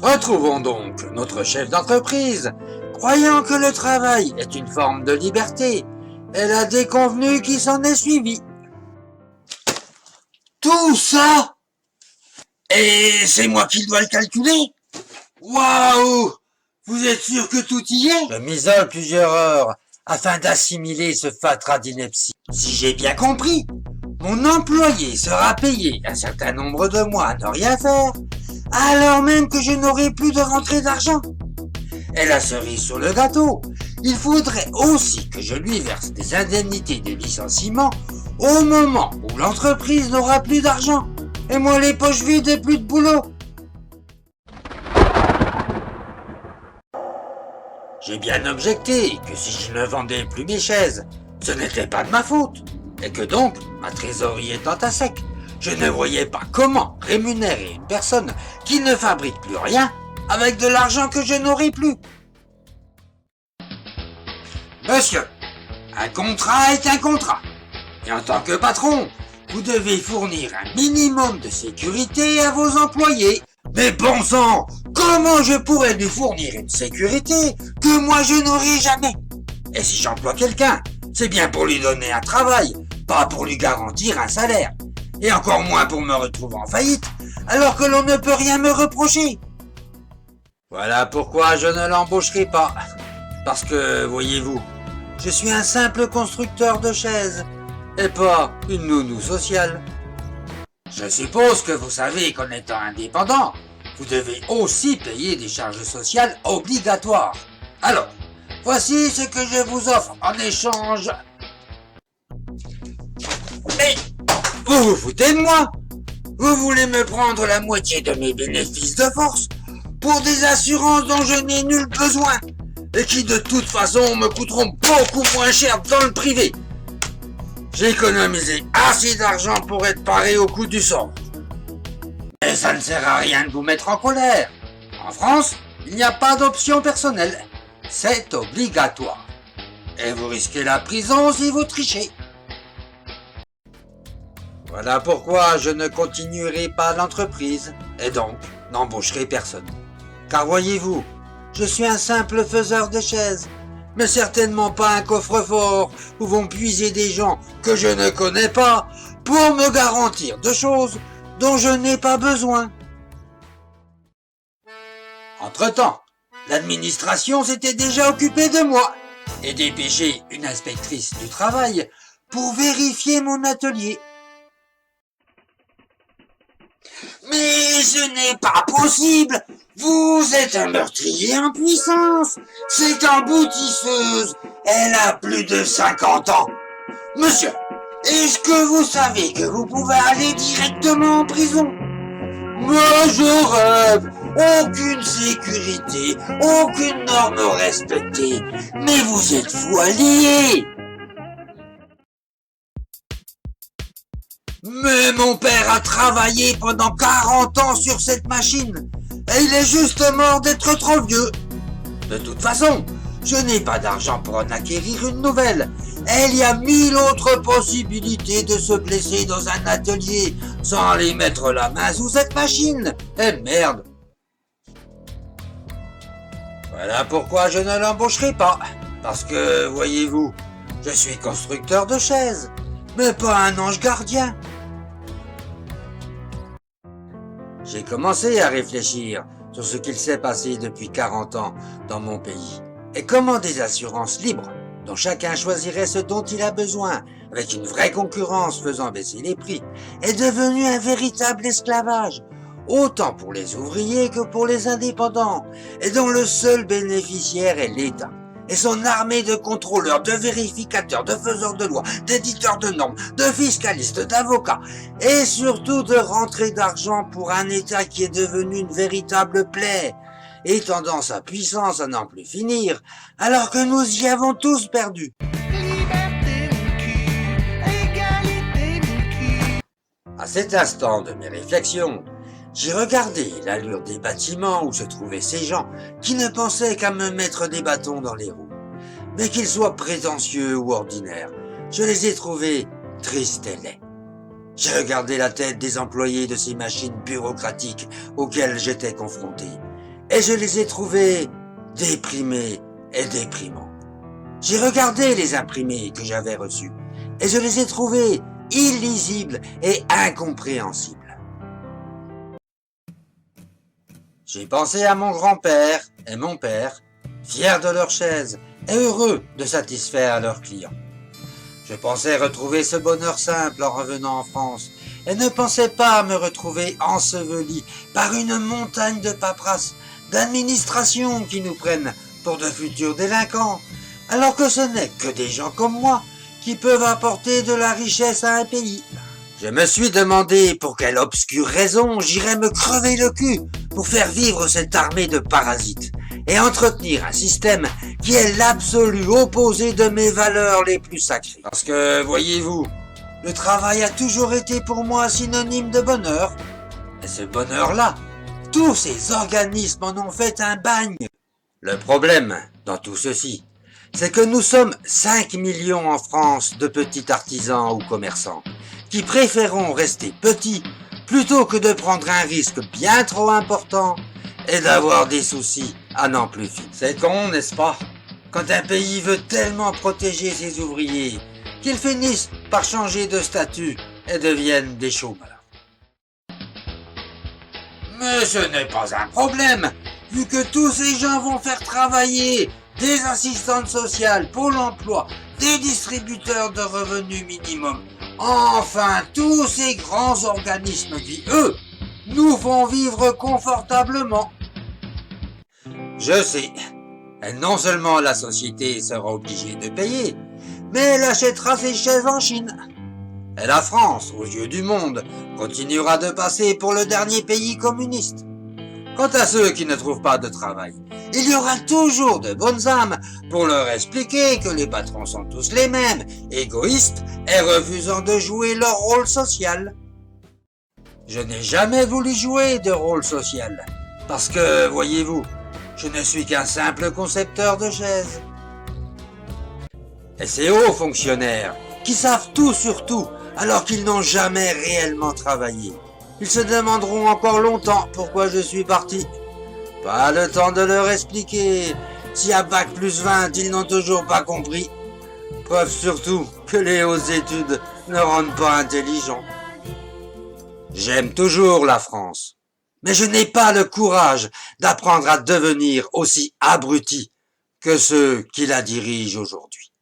Retrouvons donc notre chef d'entreprise. Croyant que le travail est une forme de liberté, elle a déconvenu qui s'en est suivi. Tout ça? Et c'est moi qui dois le calculer? Waouh! Vous êtes sûr que tout y est? Je m'isole plusieurs heures afin d'assimiler ce fatras d'ineptie. Si j'ai bien compris, mon employé sera payé un certain nombre de mois à ne rien faire, alors même que je n'aurai plus de rentrée d'argent. Et la cerise sur le gâteau, il faudrait aussi que je lui verse des indemnités de licenciement au moment où l'entreprise n'aura plus d'argent. Et moi les poches vides et plus de boulot. J'ai bien objecté que si je ne vendais plus mes chaises, ce n'était pas de ma faute, et que donc, ma trésorerie étant à sec, je ne voyais pas comment rémunérer une personne qui ne fabrique plus rien avec de l'argent que je n'aurai plus. Monsieur, un contrat est un contrat, et en tant que patron, vous devez fournir un minimum de sécurité à vos employés. Mais bon sang, comment je pourrais lui fournir une sécurité que moi je n'aurai jamais? Et si j'emploie quelqu'un, c'est bien pour lui donner un travail, pas pour lui garantir un salaire. Et encore moins pour me retrouver en faillite, alors que l'on ne peut rien me reprocher. Voilà pourquoi je ne l'embaucherai pas. Parce que, voyez-vous, je suis un simple constructeur de chaises, et pas une nounou sociale. Je suppose que vous savez qu'en étant indépendant, vous devez aussi payer des charges sociales obligatoires. Alors, voici ce que je vous offre en échange. Mais, vous vous foutez de moi? Vous voulez me prendre la moitié de mes bénéfices de force pour des assurances dont je n'ai nul besoin et qui de toute façon me coûteront beaucoup moins cher dans le privé. J'ai économisé assez d'argent pour être paré au coût du sort. Mais ça ne sert à rien de vous mettre en colère. En France, il n'y a pas d'option personnelle. C'est obligatoire. Et vous risquez la prison si vous trichez. Voilà pourquoi je ne continuerai pas l'entreprise et donc n'embaucherai personne. Car voyez-vous, je suis un simple faiseur de chaises, mais certainement pas un coffre-fort où vont puiser des gens que je ne connais pas pour me garantir de choses dont je n'ai pas besoin. Entre-temps, l'administration s'était déjà occupée de moi et dépêché une inspectrice du travail pour vérifier mon atelier. Mais ce n'est pas possible! Vous êtes un meurtrier en puissance! Cette emboutisseuse, elle a plus de 50 ans! Monsieur, est-ce que vous savez que vous pouvez aller directement en prison? Moi je rêve! Aucune sécurité, aucune norme respectée! Mais vous êtes fou alliés! Mais mon père a travaillé pendant 40 ans sur cette machine et il est juste mort d'être trop vieux. De toute façon, je n'ai pas d'argent pour en acquérir une nouvelle et il y a 1000 autres possibilités de se blesser dans un atelier sans aller mettre la main sous cette machine. Eh merde! Voilà pourquoi je ne l'embaucherai pas. Parce que, voyez-vous, je suis constructeur de chaises, mais pas un ange gardien. J'ai commencé à réfléchir sur ce qu'il s'est passé depuis 40 ans dans mon pays et comment des assurances libres, dont chacun choisirait ce dont il a besoin, avec une vraie concurrence faisant baisser les prix, est devenu un véritable esclavage, autant pour les ouvriers que pour les indépendants, et dont le seul bénéficiaire est l'État. Et son armée de contrôleurs, de vérificateurs, de faiseurs de lois, d'éditeurs de normes, de fiscalistes, d'avocats, et surtout de rentrées d'argent pour un État qui est devenu une véritable plaie, étendant sa puissance à n'en plus finir, alors que nous y avons tous perdu. À cet instant de mes réflexions, j'ai regardé l'allure des bâtiments où se trouvaient ces gens qui ne pensaient qu'à me mettre des bâtons dans les roues. Mais qu'ils soient prétentieux ou ordinaires, je les ai trouvés tristes et laids. J'ai regardé la tête des employés de ces machines bureaucratiques auxquelles j'étais confronté, et je les ai trouvés déprimés et déprimants. J'ai regardé les imprimés que j'avais reçus et je les ai trouvés illisibles et incompréhensibles. J'ai pensé à mon grand-père et mon père, fiers de leur chaise et heureux de satisfaire leurs clients. Je pensais retrouver ce bonheur simple en revenant en France et ne pensais pas me retrouver enseveli par une montagne de paperasse, d'administrations qui nous prennent pour de futurs délinquants, alors que ce n'est que des gens comme moi qui peuvent apporter de la richesse à un pays. Je me suis demandé pour quelle obscure raison j'irais me crever le cul pour faire vivre cette armée de parasites et entretenir un système qui est l'absolu opposé de mes valeurs les plus sacrées. Parce que, voyez-vous, le travail a toujours été pour moi synonyme de bonheur. Et ce bonheur-là, tous ces organismes en ont fait un bagne. Le problème dans tout ceci, c'est que nous sommes 5 millions en France de petits artisans ou commerçants qui préférons rester petits plutôt que de prendre un risque bien trop important et d'avoir des soucis à n'en plus finir. C'est con, n'est-ce pas? Quand un pays veut tellement protéger ses ouvriers qu'ils finissent par changer de statut et deviennent des chômeurs. Mais ce n'est pas un problème, vu que tous ces gens vont faire travailler des assistantes sociales, Pôle emploi, des distributeurs de revenus minimum, enfin tous ces grands organismes qui, eux, nous font vivre confortablement. Je sais, non seulement la société sera obligée de payer, mais elle achètera ses chaises en Chine. Et la France, aux yeux du monde, continuera de passer pour le dernier pays communiste. Quant à ceux qui ne trouvent pas de travail, il y aura toujours de bonnes âmes pour leur expliquer que les patrons sont tous les mêmes, égoïstes et refusant de jouer leur rôle social. Je n'ai jamais voulu jouer de rôle social, parce que, voyez-vous, je ne suis qu'un simple concepteur de chaises. Et ces hauts fonctionnaires, qui savent tout sur tout, alors qu'ils n'ont jamais réellement travaillé, ils se demanderont encore longtemps pourquoi je suis parti. Pas le temps de leur expliquer. Si à bac plus 20, ils n'ont toujours pas compris. Preuve surtout que les hautes études ne rendent pas intelligents. J'aime toujours la France, mais je n'ai pas le courage d'apprendre à devenir aussi abruti que ceux qui la dirigent aujourd'hui.